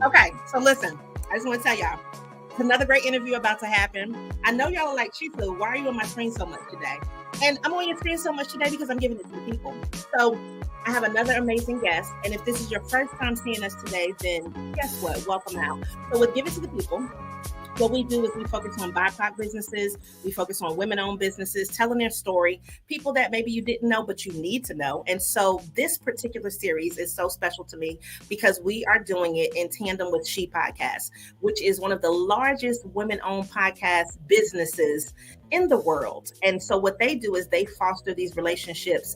Okay, so listen, I just want to tell y'all, it's another great interview about to happen. I know y'all are like, Chifu, why are you on my screen so much today? And I'm on your screen so much today because I'm giving it to the people. So I have another amazing guest. And if this is your first time seeing us today, then guess what? Welcome out. So we'll give it to the people. What we do is we focus on BIPOC businesses. We focus on women-owned businesses, telling their story, people that maybe you didn't know, but you need to know. And so this particular series is so special to me because we are doing it in tandem with ShePodcasts, which is one of the largest women-owned podcast businesses in the world. And so what they do is they foster these relationships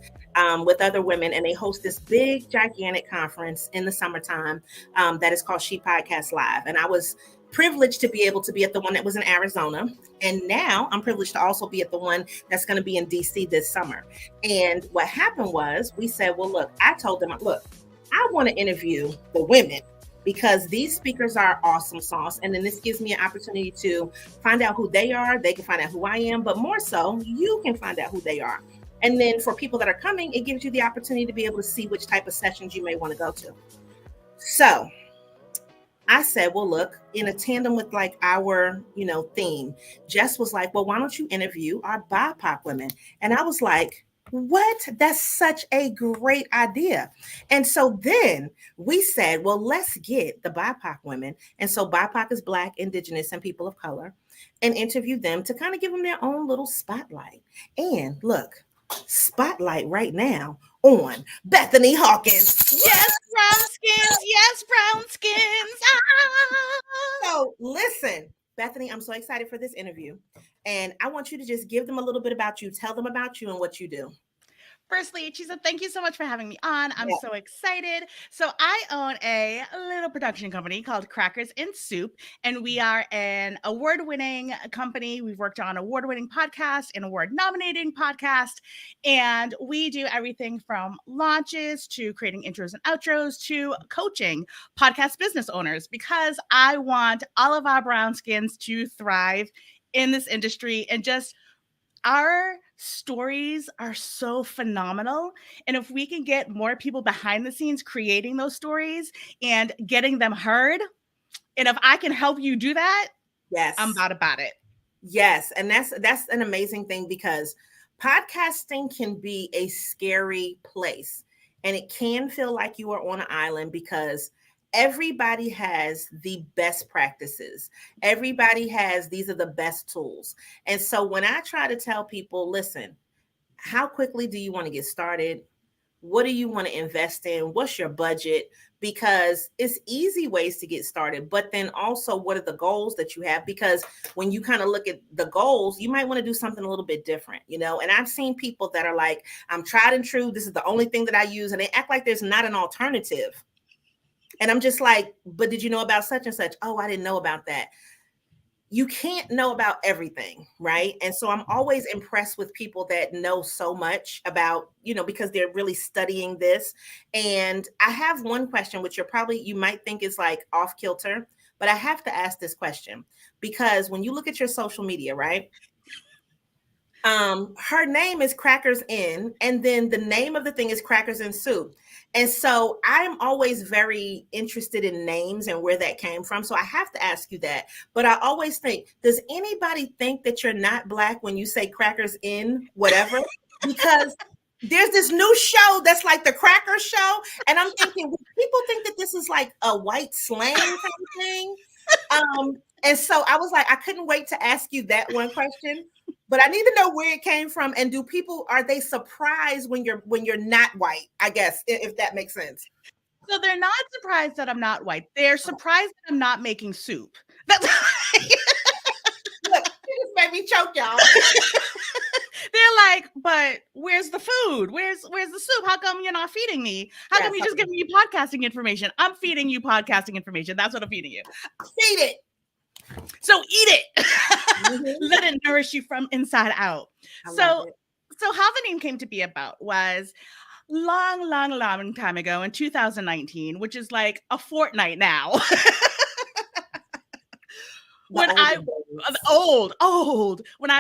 with other women, and they host this big, gigantic conference in the summertime that is called ShePodcasts Live. And I was privileged to be able to be at the one that was in Arizona. And now I'm privileged to also be at the one that's going to be in DC this summer. And what happened was we said, well, look, I told them, look, I want to interview the women because these speakers are awesome sauce. And then this gives me an opportunity to find out who they are. They can find out who I am, but more so you can find out who they are. And then for people that are coming, it gives you the opportunity to be able to see which type of sessions you may want to go to. So I said, well, look, in a tandem with like our, theme, Jess was like, well, why don't you interview our BIPOC women? And I was like, what? That's such a great idea. And so then we said, well, let's get the BIPOC women. And so BIPOC is Black, Indigenous, and people of color, and interview them to kind of give them their own little spotlight. And look, spotlight right now on Bethany Hawkins. Yes, brown skins. Yes, brown skins. Ah. So listen, Bethany, I'm so excited for this interview. And I want you to just give them a little bit about you. Tell them about you and what you do. Firstly, Chisa, thank you so much for having me on. I'm so excited. So I own a little production company called Crackers and Soup, and we are an award-winning company. We've worked on award-winning podcasts and award-nominating podcasts, and we do everything from launches to creating intros and outros to coaching podcast business owners because I want all of our brown skins to thrive in this industry and just our stories are so phenomenal. And if we can get more people behind the scenes creating those stories and getting them heard, and if I can help you do that, yes, I'm about it. Yes. And that's an amazing thing because podcasting can be a scary place and it can feel like you are on an island because everybody has the best practices. Everybody has, these are the best tools. And so when I try to tell people, listen, how quickly do you want to get started? What do you want to invest in? What's your budget? Because it's easy ways to get started, but then also what are the goals that you have? Because when you kind of look at the goals, you might want to do something a little bit different, and I've seen people that are like, I'm tried and true. This is the only thing that I use. And they act like there's not an alternative. And I'm just like, but did you know about such and such? Oh, I didn't know about that. You can't know about everything, right? And so I'm always impressed with people that know so much about, because they're really studying this. And I have one question, which you might think is like off kilter, but I have to ask this question because when you look at your social media, right? Her name is Crackers In, and then the name of the thing is Crackers and Soup. And so I'm always very interested in names and where that came from. So I have to ask you that. But I always think, does anybody think that you're not Black when you say Crackers In whatever? Because there's this new show that's like the Cracker Show. And I'm thinking, people think that this is like a white slang kind of thing. And so I was like, I couldn't wait to ask you that one question. But I need to know where it came from, and are they surprised when you're not white? I guess if that makes sense. So they're not surprised that I'm not white. They're surprised that I'm not making soup. That's Look, you just made me choke, y'all. They're like, but where's the food? Where's the soup? How come you're not feeding me? How come you're just giving me podcasting information? I'm feeding you podcasting information. That's what I'm feeding you. Feed it. So eat it. Mm-hmm. Let it nourish you from inside out. So how the name came to be about was long time ago in 2019, which is like a fortnight now. When I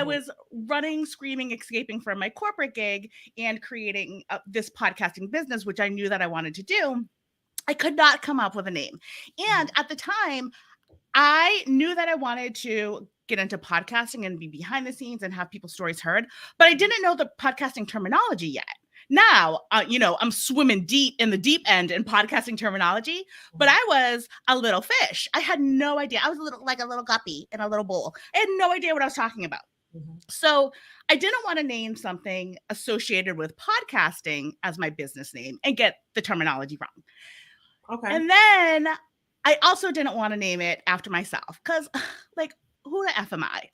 was running, screaming, escaping from my corporate gig and creating this podcasting business, which I knew that I wanted to do. I could not come up with a name. And at the time, I knew that I wanted to get into podcasting and be behind the scenes and have people's stories heard, but I didn't know the podcasting terminology yet. Now, I'm swimming deep in the deep end in podcasting terminology, but I was a little fish. I had no idea. I was like a little guppy in a little bowl. I had no idea what I was talking about. Mm-hmm. So I didn't want to name something associated with podcasting as my business name and get the terminology wrong. Okay. And then I also didn't want to name it after myself because, like, who the F am I?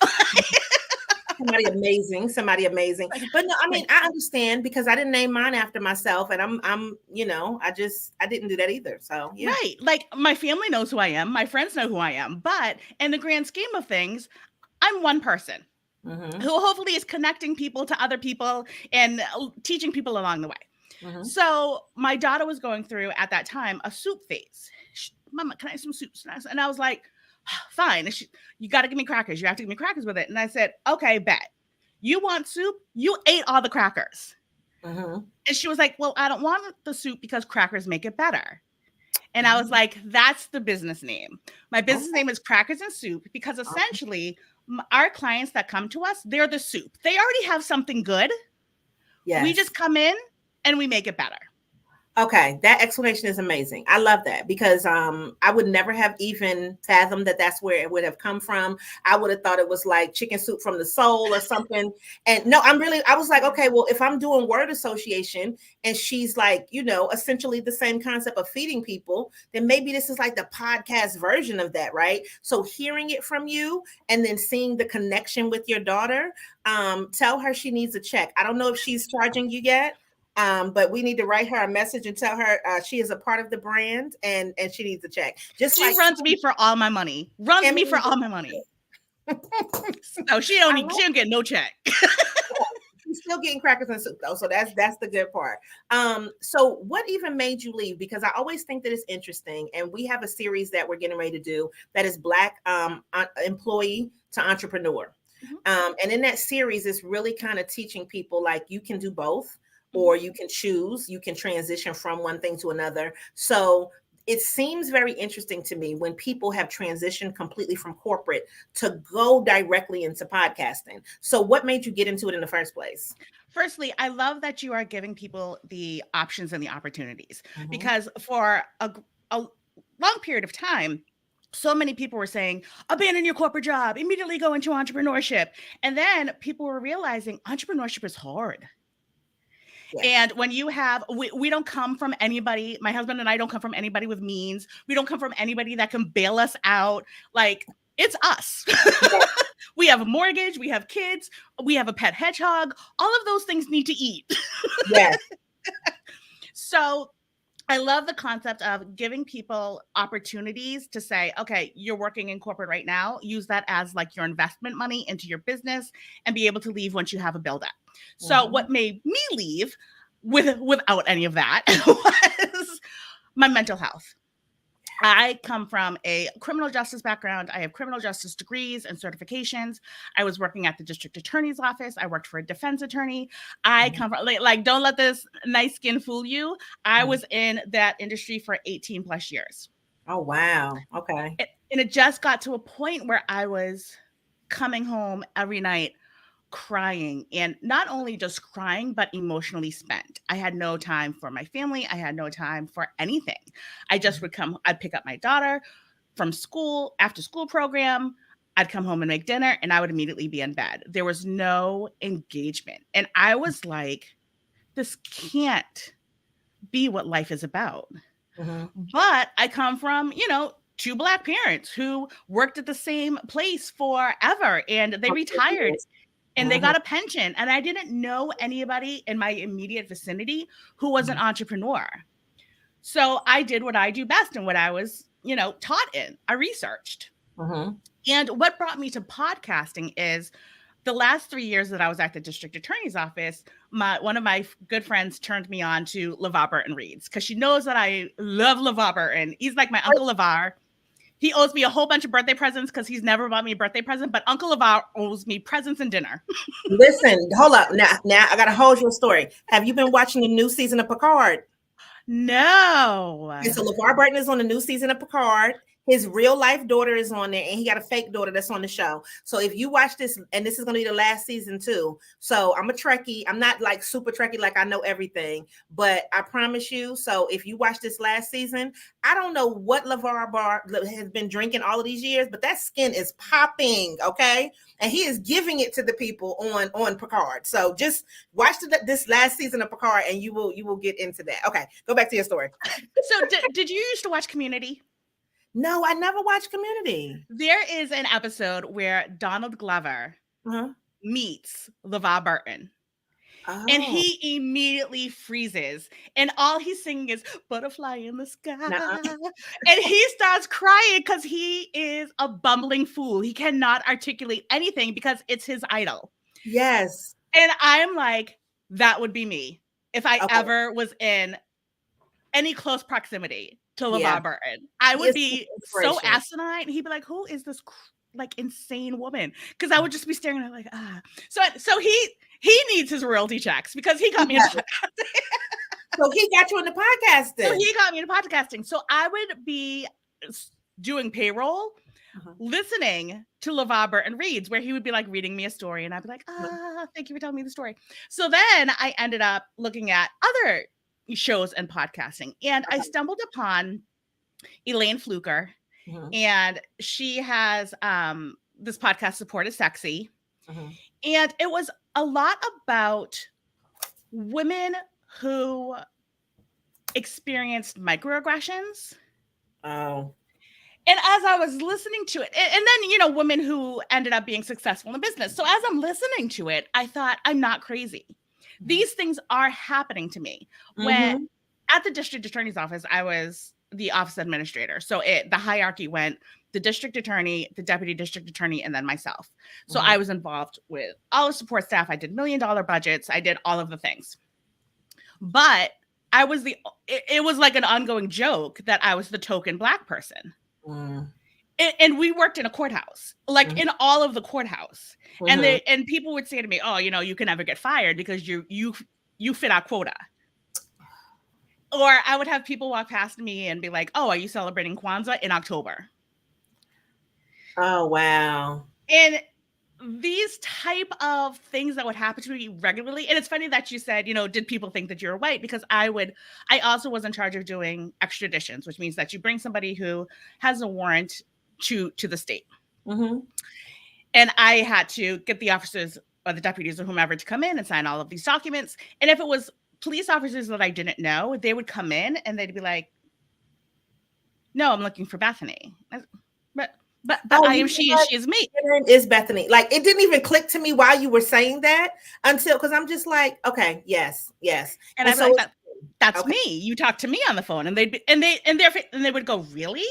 Somebody amazing. But no, I mean, I understand because I didn't name mine after myself, and I'm, I didn't do that either. So yeah. Right. Like, my family knows who I am. My friends know who I am. But in the grand scheme of things, I'm one person who hopefully is connecting people to other people and teaching people along the way. So my daughter was going through at that time a soup phase. Mama, can I have some soup? And I was like, fine. You got to give me crackers. You have to give me crackers with it. And I said, okay, bet. You want soup? You ate all the crackers. And she was like, well, I don't want the soup because crackers make it better. And I was like, that's the business name. My business name is Crackers and Soup because essentially our clients that come to us, they're the soup. They already have something good. Yes. We just come in and we make it better. Okay, that explanation is amazing. I love that because I would never have even fathomed that that's where it would have come from. I would have thought it was like chicken soup from the soul or something. And no, I was like, okay, well, if I'm doing word association and she's like, essentially the same concept of feeding people, then maybe this is like the podcast version of that, right? So hearing it from you and then seeing the connection with your daughter, tell her she needs a check. I don't know if she's charging you yet. But we need to write her a message and tell her she is a part of the brand and she needs a check. She runs me for all my money. So she don't get no check. She's still getting crackers and soup though, so that's the good part. So what even made you leave? Because I always think that it's interesting, and we have a series that we're getting ready to do that is Black employee to entrepreneur. And in that series, it's really kind of teaching people like you can do both. Or you can choose, you can transition from one thing to another. So it seems very interesting to me when people have transitioned completely from corporate to go directly into podcasting. So what made you get into it in the first place? Firstly, I love that you are giving people the options and the opportunities because for a long period of time, so many people were saying, abandon your corporate job, immediately go into entrepreneurship. And then people were realizing entrepreneurship is hard. Yes. And when you have, we don't come from anybody, my husband and I don't come from anybody with means. We don't come from anybody that can bail us out. Like, it's us. Yes. We have a mortgage, we have kids, we have a pet hedgehog. All of those things need to eat. Yes. So I love the concept of giving people opportunities to say, okay, you're working in corporate right now. Use that as like your investment money into your business and be able to leave once you have a build up. So what made me leave without any of that was my mental health. I come from a criminal justice background. I have criminal justice degrees and certifications. I was working at the district attorney's office. I worked for a defense attorney. I come from like, don't let this nice skin fool you. I was in that industry for 18 plus years. Oh, wow. Okay. And it just got to a point where I was coming home every night crying, and not only just crying, but emotionally spent. I had no time for my family. I had no time for anything. I just would I'd pick up my daughter from school, after school program. I'd come home and make dinner and I would immediately be in bed. There was no engagement. And I was like, this can't be what life is about. But I come from, two Black parents who worked at the same place forever and they retired. And they got a pension. And I didn't know anybody in my immediate vicinity who was an entrepreneur. So I did what I do best and what I was, taught in. I researched. And what brought me to podcasting is the last 3 years that I was at the district attorney's office, one of my good friends turned me on to LeVar Burton Reads because she knows that I love LeVar Burton. He's like my Uncle LeVar. He owes me a whole bunch of birthday presents because he's never bought me a birthday present, but Uncle LeVar owes me presents and dinner. Listen, hold up. Now I got to hold your story. Have you been watching the new season of Picard? No. And so LeVar Burton is on the new season of Picard. His real life daughter is on there, and he got a fake daughter that's on the show. So if you watch this, and this is going to be the last season too. So I'm a Trekkie. I'm not like super Trekkie, like I know everything, but I promise you. So if you watch this last season, I don't know what LeVar Burton has been drinking all of these years, but that skin is popping, okay? And he is giving it to the people on Picard. So just watch this last season of Picard, and you will get into that. Okay, go back to your story. So did you used to watch Community? No, I never watched Community. There is an episode where Donald Glover meets LeVar Burton. Oh. And he immediately freezes. And all he's singing is Butterfly in the Sky. And he starts crying because he is a bumbling fool. He cannot articulate anything because it's his idol. Yes. And I'm like, that would be me if I ever was in any close proximity to LeVar Burton. I would be so asinine. He'd be like, who is this like insane woman? Because I would just be staring at her like, So he needs his royalty checks because he got me into podcasting. So he got you into podcasting. So he got me into podcasting. So I would be doing payroll, listening to LeVar Burton reads, where he would be like reading me a story, and I'd be like, thank you for telling me the story. So then I ended up looking at other shows and podcasting, and I stumbled upon Elaine Fluker, and she has this podcast, Support is Sexy, and it was a lot about women who experienced microaggressions. Oh. And as I was listening to it, and then, women who ended up being successful in business. So as I'm listening to it, I thought, I'm not crazy. These things are happening to me. When at the district attorney's office, I was the office administrator. So the hierarchy went the district attorney, the deputy district attorney, and then myself. So I was involved with all the support staff. I did $1 million budgets. I did all of the things. But I was it was like an ongoing joke that I was the token Black person. And we worked in a courthouse, like in all of the courthouse. And people would say to me, oh, you can never get fired because you fit our quota. Or I would have people walk past me and be like, oh, are you celebrating Kwanzaa in October? Oh, wow. And these type of things that would happen to me regularly. And it's funny that you said, did people think that you're white? Because I also was in charge of doing extraditions, which means that you bring somebody who has a warrant to the state. And I had to get the officers or the deputies or whomever to come in and sign all of these documents. And if it was police officers that I didn't know, they would come in and they'd be like, no, I'm looking for Bethany. But I am she and she is me. Is Bethany. Like, it didn't even click to me while you were saying that because I'm just like, okay, yes. And I'm so like, that's me. You talk to me on the phone, and they would go, really?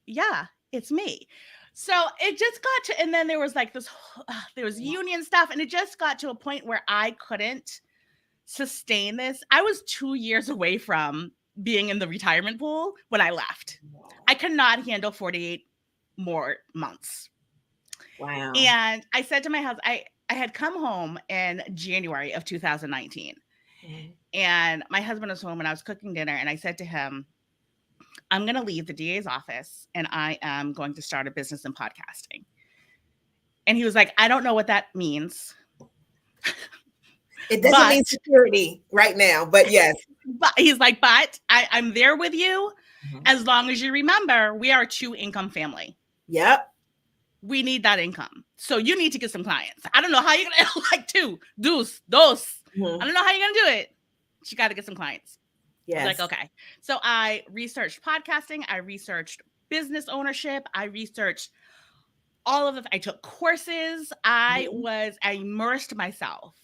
Yeah, it's me. So it just got to, and then there was like this, there was union stuff, and it just got to a point where I couldn't sustain this. I was 2 years away from being in the retirement pool when I left. I could not handle 48 more months. Wow. And I said to my husband, I had come home in January of 2019. And my husband was home and I was cooking dinner. And I said to him, I'm going to leave the DA's office and I am going to start a business in podcasting. And he was like, I don't know what that means. It doesn't mean security right now, but yes. But he's like, but I'm there with you as long as you remember we are a 2-income family. Yep. We need that income. So you need to get some clients. I don't know how you're going to like dos. I don't know how you're going to do it. You got to get some clients. Yes. Like, okay. So I researched podcasting. I researched business ownership. I researched all of I took courses. I immersed myself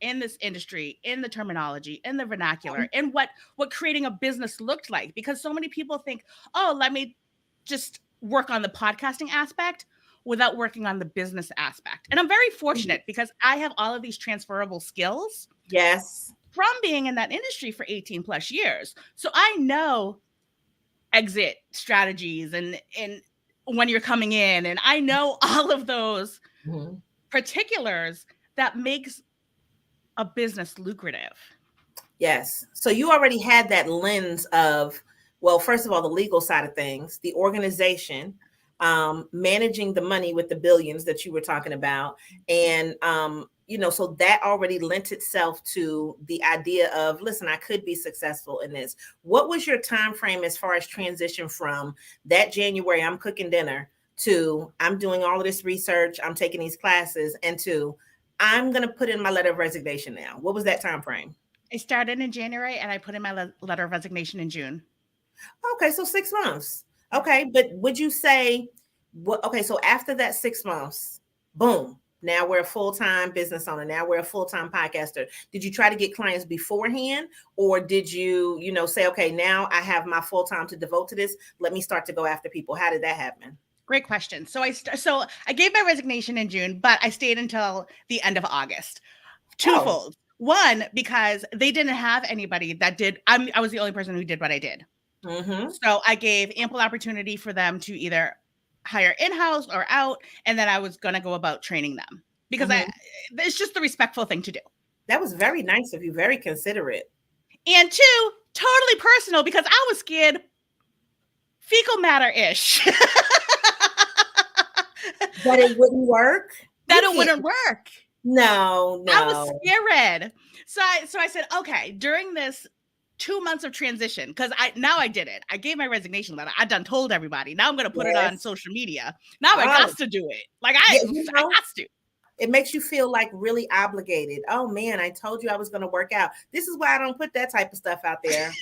in this industry, in the terminology, in the vernacular, in what creating a business looked like. Because so many people think, oh, let me just work on the podcasting aspect without working on the business aspect. And I'm very fortunate because I have all of these transferable skills. Yes. From being in that industry for 18 plus years. So I know exit strategies and when you're coming in, and I know all of those particulars that makes a business lucrative. Yes. So you already had that lens of, well, first of all, the legal side of things, the organization, managing the money with the billions that you were talking about. And, so that already lent itself to the idea of, listen, I could be successful in this. What was your time frame as far as transition from that January, I'm cooking dinner, to I'm doing all of this research, I'm taking these classes, and to I'm going to put in my letter of resignation now? What was that time frame? I started in January and I put in my letter of resignation in June. Okay, so 6 months. Okay, but would you say, okay, so after that 6 months, boom, now we're a full-time business owner. Now we're a full-time podcaster. Did you try to get clients beforehand, or did you, say, okay, now I have my full time to devote to this. Let me start to go after people. How did that happen? Great question. So I gave my resignation in June, but I stayed until the end of August. Twofold. One, because they didn't have anybody that did. I was the only person who did what I did. Mm-hmm. So I gave ample opportunity for them to either hire in-house or out, and then I was going to go about training them because it's just the respectful thing to do. That was very nice of you, very considerate. And two, totally personal, because I was scared fecal matter-ish. That it wouldn't work? It wouldn't work. No. I was scared. So I said, okay, during this 2 months of transition, because I did it. I gave my resignation letter. I done told everybody. Now I'm going to put it on social media. Now I got to do it. Like I got to. It makes you feel like really obligated. Oh man, I told you I was going to work out. This is why I don't put that type of stuff out there.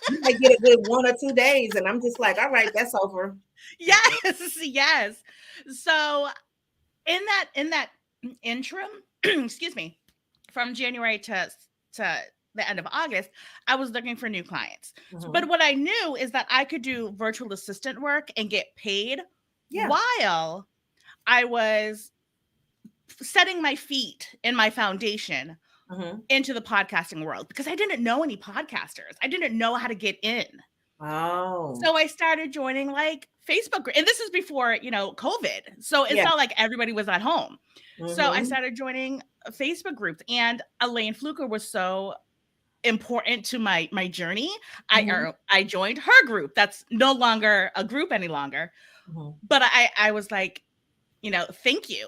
You might get a good 1 or 2 days, and I'm just like, all right, that's over. Yes. So in that interim, excuse me, from January to the end of August, I was looking for new clients. Mm-hmm. But what I knew is that I could do virtual assistant work and get paid while I was setting my feet in my foundation into the podcasting world, because I didn't know any podcasters. I didn't know how to get in. Oh. So I started joining like Facebook, and this is before, COVID. So it's not like everybody was at home. Mm-hmm. So I started joining Facebook groups, and Elaine Fluker was so important to my journey. Mm-hmm. I joined her group. That's no longer a group any longer. Mm-hmm. But I was like, thank you.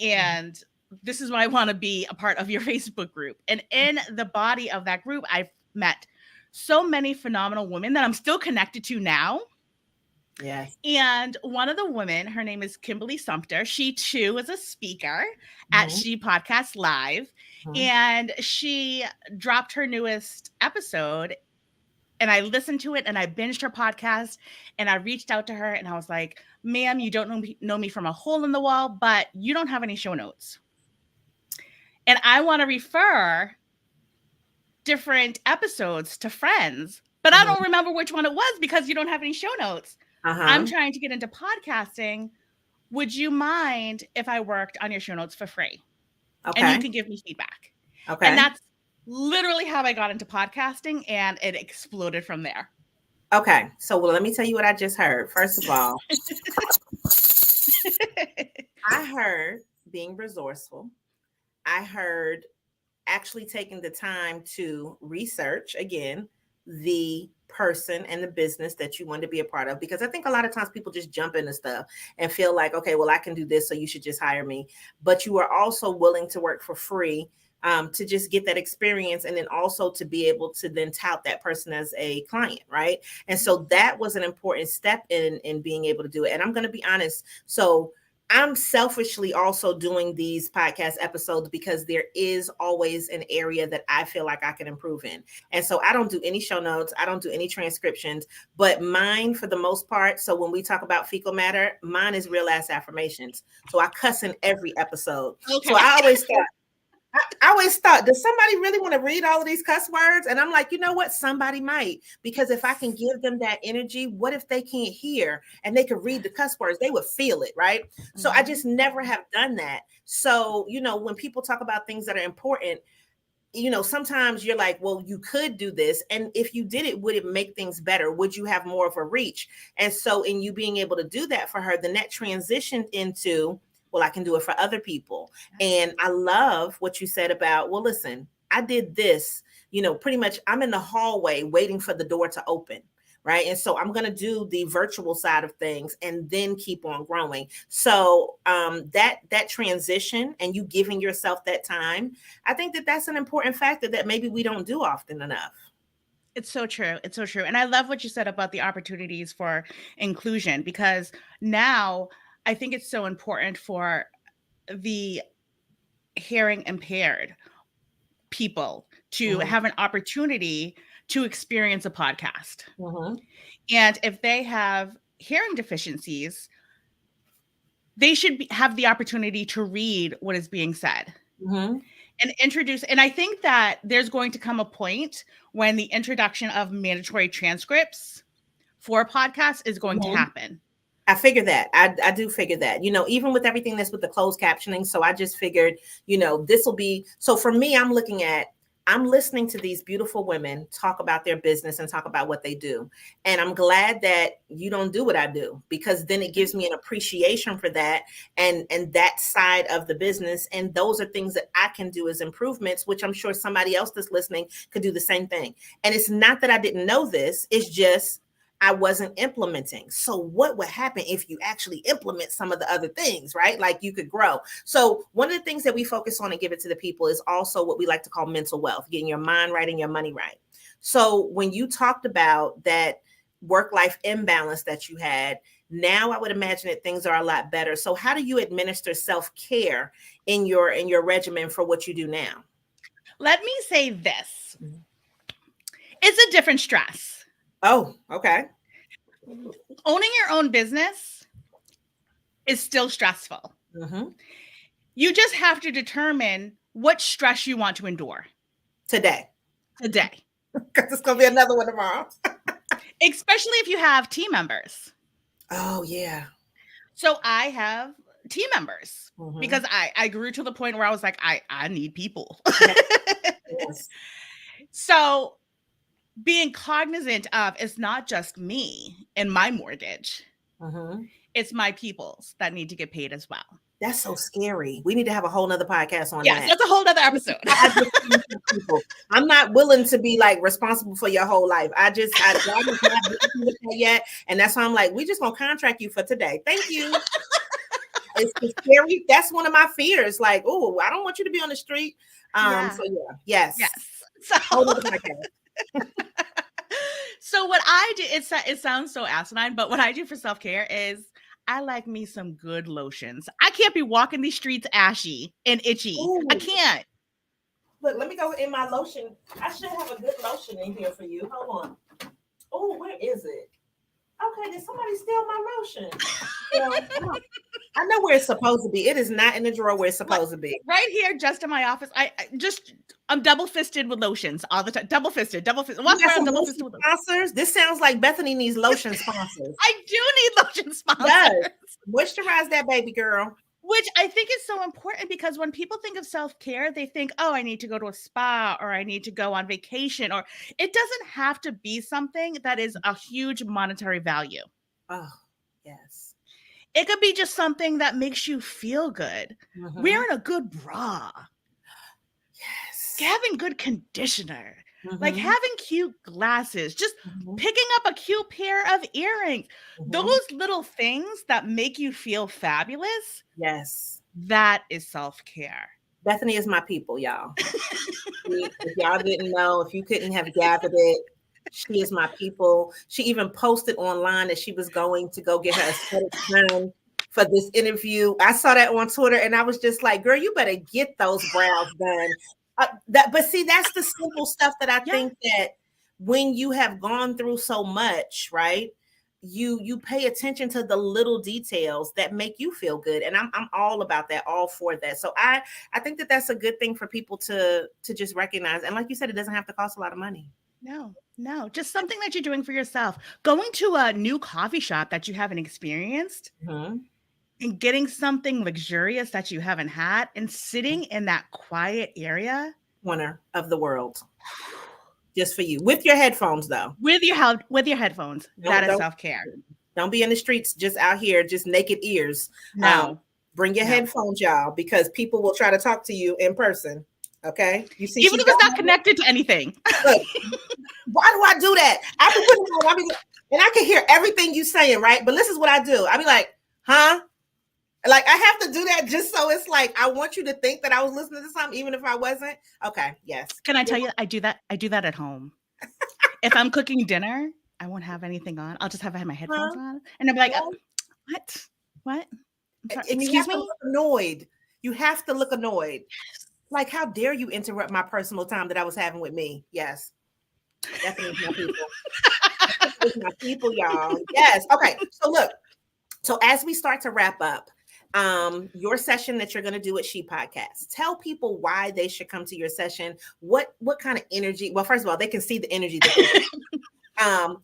And this is why I want to be a part of your Facebook group. And in the body of that group, I've met so many phenomenal women that I'm still connected to now. Yes. And one of the women, her name is Kimberly Sumter. She too is a speaker at ShePodcasts Live. And she dropped her newest episode, and I listened to it and I binged her podcast, and I reached out to her and I was like, ma'am, you don't know me from a hole in the wall, but you don't have any show notes. And I want to refer different episodes to friends, but I don't remember which one it was because you don't have any show notes. I'm trying to get into podcasting. Would you mind if I worked on your show notes for free? Okay. And you can give me feedback. Okay. And that's literally how I got into podcasting, and it exploded from there. Okay. So let me tell you what I just heard. First of all, I heard being resourceful. I heard actually taking the time to research, again, the person and the business that you want to be a part of, because I think a lot of times people just jump into stuff and feel like, okay, well, I can do this, so you should just hire me. But you are also willing to work for free to just get that experience, and then also to be able to then tout that person as a client, right? And so that was an important step in being able to do it. And I'm going to be honest, so I'm selfishly also doing these podcast episodes because there is always an area that I feel like I can improve in. And so I don't do any show notes. I don't do any transcriptions, but mine for the most part. So when we talk about fecal matter, mine is real ass affirmations. So I cuss in every episode. Okay. So I always thought, does somebody really want to read all of these cuss words? And I'm like, you know what? Somebody might, because if I can give them that energy, what if they can't hear and they could read the cuss words? They would feel it, right? Mm-hmm. So I just never have done that. So, when people talk about things that are important, sometimes you're like, well, you could do this. And if you did it, would it make things better? Would you have more of a reach? And so in you being able to do that for her, then that transitioned into, well, I can do it for other people. And I love what you said about, well, listen, I did this pretty much I'm in the hallway waiting for the door to open. Right. And so I'm going to do the virtual side of things and then keep on growing. So that transition and you giving yourself that time, I think that that's an important factor that maybe we don't do often enough. It's so true. It's so true. And I love what you said about the opportunities for inclusion, because now I think it's so important for the hearing impaired people to have an opportunity to experience a podcast. And if they have hearing deficiencies, they should have the opportunity to read what is being said and introduce. And I think that there's going to come a point when the introduction of mandatory transcripts for podcasts is going to happen. I figured that. I do figure that, even with everything that's with the closed captioning. So I just figured, this will be, so for me, I'm listening to these beautiful women talk about their business and talk about what they do. And I'm glad that you don't do what I do, because then it gives me an appreciation for that and that side of the business. And those are things that I can do as improvements, which I'm sure somebody else that's listening could do the same thing. And it's not that I didn't know this, it's just I wasn't implementing. So what would happen if you actually implement some of the other things, right? Like you could grow. So one of the things that we focus on and give it to the people is also what we like to call mental wealth, getting your mind right and your money right. So when you talked about that work-life imbalance that you had, now I would imagine that things are a lot better. So how do you administer self-care in your regimen for what you do now? Let me say this. It's a different stress. Oh, okay. Owning your own business is still stressful. You just have to determine what stress you want to endure. Today. Because it's going to be another one tomorrow. Especially if you have team members. Oh, yeah. So I have team members because I grew to the point where I was like, I need people. Yes. So being cognizant of, it's not just me and my mortgage. It's my peoples that need to get paid as well. That's so scary. We need to have a whole nother podcast on that. Yes, that's a whole nother episode. I'm not willing to be like responsible for your whole life. I just not with that yet. And that's why I'm like, we just gonna contract you for today. Thank you. It's scary. That's one of my fears. Like, oh, I don't want you to be on the street. So yeah, yes. So whole other podcast. So what I do, it sounds so asinine, but what I do for self-care is I like me some good lotions. I can't be walking these streets ashy and itchy. Ooh. I can't. Look, let me go in my lotion. I should have a good lotion in here for you. Hold on. Oh, where is it? Okay, did somebody steal my lotion? I know where it's supposed to be. It is not in the drawer where it's supposed to be. Right here, just in my office. I'm double fisted with lotions all the time. Double fisted. Walk around double fisted with sponsors. This sounds like Bethany needs lotion sponsors. I do need lotion sponsors. Yes. Moisturize that baby girl. Which I think is so important, because when people think of self-care, they think, oh, I need to go to a spa or I need to go on vacation, or it doesn't have to be something that is a huge monetary value. Oh, yes. It could be just something that makes you feel good. Wearing a good bra. Yes. Having good conditioner. Like having cute glasses, just picking up a cute pair of earrings. Those little things that make you feel fabulous. Yes. That is self-care. Bethany is my people, y'all. If y'all didn't know, if you couldn't have gathered it, she is my people. She even posted online that she was going to go get her aesthetic done for this interview. I saw that on Twitter and I was just like, girl, you better get those brows done. But see, that's the simple stuff that I think that when you have gone through so much, right? You pay attention to the little details that make you feel good. And I'm all about that, all for that. So I think that that's a good thing for people to just recognize. And like you said, it doesn't have to cost a lot of money. No, just something that you're doing for yourself. Going to a new coffee shop that you haven't experienced and getting something luxurious that you haven't had and sitting in that quiet corner of the world. Just for you. With your headphones, though. With your headphones. That is self-care. Don't be in the streets just out here, just naked ears. No. Bring your headphones, y'all, because people will try to talk to you in person. Okay. You see, even if it's not connected to anything. Look, why do I do that? I be putting on, and I can hear everything you saying, right? But this is what I do. I be like, huh? Like, I have to do that just so it's like, I want you to think that I was listening to something, even if I wasn't. Okay. Yes. Can I tell you, I do that at home. If I'm cooking dinner, I won't have anything on. I'll just have my headphones on. And I'll be like, what? And Excuse you have me? to look annoyed. You have to look annoyed. Like, how dare you interrupt my personal time that I was having with me? Yes. Definitely my people. Definitely my people, y'all. Yes. Okay. So look. So as we start to wrap up, your session that you're going to do at ShePodcasts, tell people why they should come to your session. What kind of energy? Well, first of all, they can see the energy.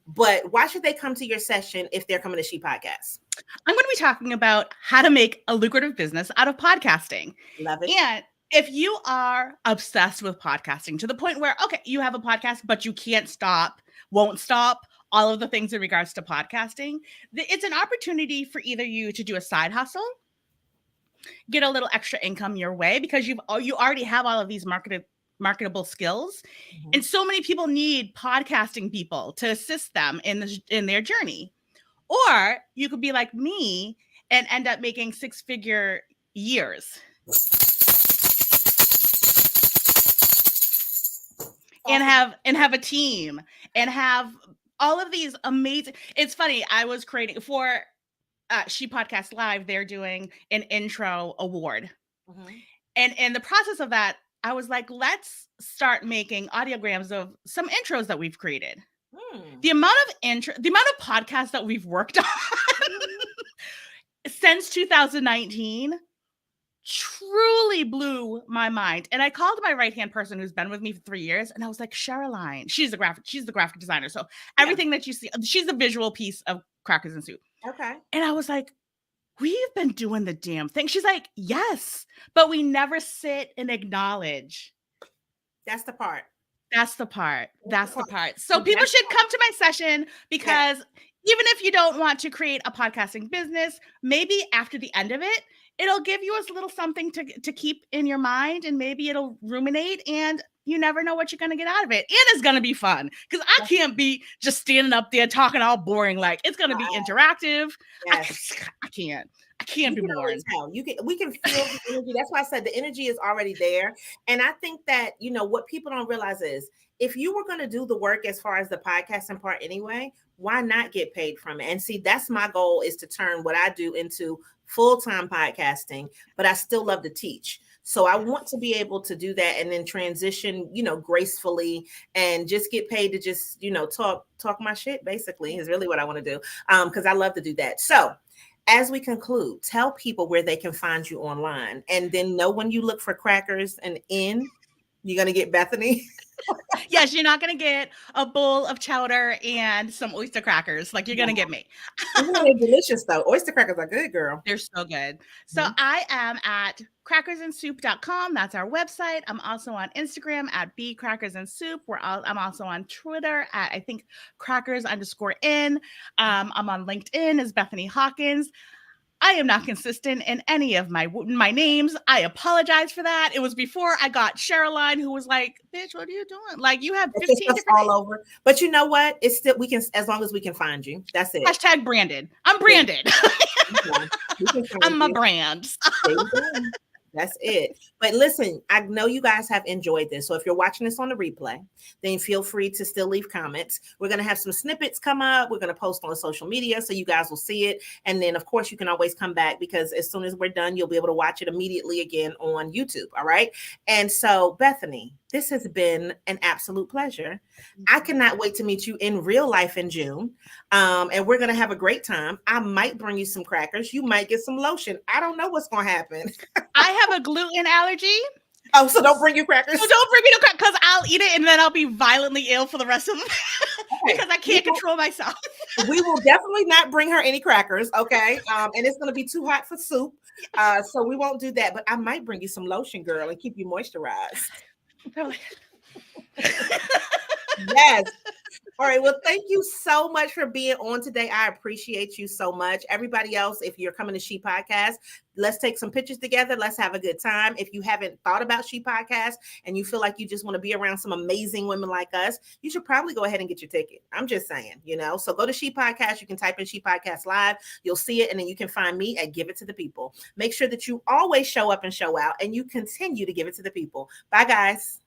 But why should they come to your session if they're coming to ShePodcasts? I'm going to be talking about how to make a lucrative business out of podcasting. Love it. And if you are obsessed with podcasting to the point where, okay, you have a podcast, but you can't stop, won't stop, all of the things in regards to podcasting, it's an opportunity for either you to do a side hustle, get a little extra income your way because you already have all of these marketable skills. Mm-hmm. And so many people need podcasting people to assist them in their journey. Or you could be like me and end up making 6-figure years. And have a team and have all of these amazing. It's funny. I was creating for ShePodcast Live. They're doing an intro award, and in the process of that, I was like, let's start making audiograms of some intros that we've created. The amount of podcasts that we've worked on since 2019. Truly blew my mind. And I called my right-hand person who's been with me for 3 years. And I was like, Sherilyn, she's the graphic designer. So everything that you see, she's the visual piece of Crackers and Soup. Okay. And I was like, we've been doing the damn thing. She's like, yes, but we never sit and acknowledge. That's the part. So people should come to my session because even if you don't want to create a podcasting business, maybe after the end of it, it'll give you a little something to keep in your mind, and maybe it'll ruminate, and you never know what you're going to get out of it. And it's going to be fun because I can't be just standing up there talking all boring. Like, it's going to be interactive. Yes. I can't be boring. We can feel the energy. That's why I said the energy is already there. And I think that, what people don't realize is if you were going to do the work as far as the podcasting part anyway, why not get paid from it? And see, that's my goal, is to turn what I do into full-time podcasting, but I still love to teach. So I want to be able to do that and then transition, gracefully and just get paid to just, talk my shit, basically, is really what I want to do. Because I love to do that. So as we conclude, tell people where they can find you online, and then know when you look for Crackers and you're going to get Bethany. Yes, you're not going to get a bowl of chowder and some oyster crackers. Like, you're going to get me. They're delicious, though. Oyster crackers are good, girl. They're so good. So I am at crackersandsoup.com. That's our website. I'm also on Instagram at @bcrackersandsoup. I'm also on Twitter at, I think, crackers_in. I'm on LinkedIn as Bethany Hawkins. I am not consistent in any of my names. I apologize for that. It was before I got Sherilyn, who was like, bitch, what are you doing? Like, you have 15 different all over. But you know what? It's still, we can, as long as we can find you. That's it. # branded. I'm branded. I'm my brand. That's it. But listen, I know you guys have enjoyed this. So if you're watching this on the replay, then feel free to still leave comments. We're going to have some snippets come up. We're going to post on social media so you guys will see it. And then, of course, you can always come back, because as soon as we're done, you'll be able to watch it immediately again on YouTube. All right. And so, Bethany, this has been an absolute pleasure. I cannot wait to meet you in real life in June. And we're going to have a great time. I might bring you some crackers. You might get some lotion. I don't know what's going to happen. I have a gluten allergy. Oh, so don't bring you crackers. So don't bring me no crackers, because I'll eat it and then I'll be violently ill for the rest of the because I can't control myself. We will definitely not bring her any crackers, okay? And it's going to be too hot for soup. So we won't do that. But I might bring you some lotion, girl, and keep you moisturized. Yes. All right. Well, thank you so much for being on today. I appreciate you so much. Everybody else, if you're coming to ShePodcasts, let's take some pictures together. Let's have a good time. If you haven't thought about ShePodcasts and you feel like you just want to be around some amazing women like us, you should probably go ahead and get your ticket. I'm just saying, so go to ShePodcasts. You can type in ShePodcasts Live. You'll see it. And then you can find me at Give It to the People. Make sure that you always show up and show out and you continue to give it to the people. Bye, guys.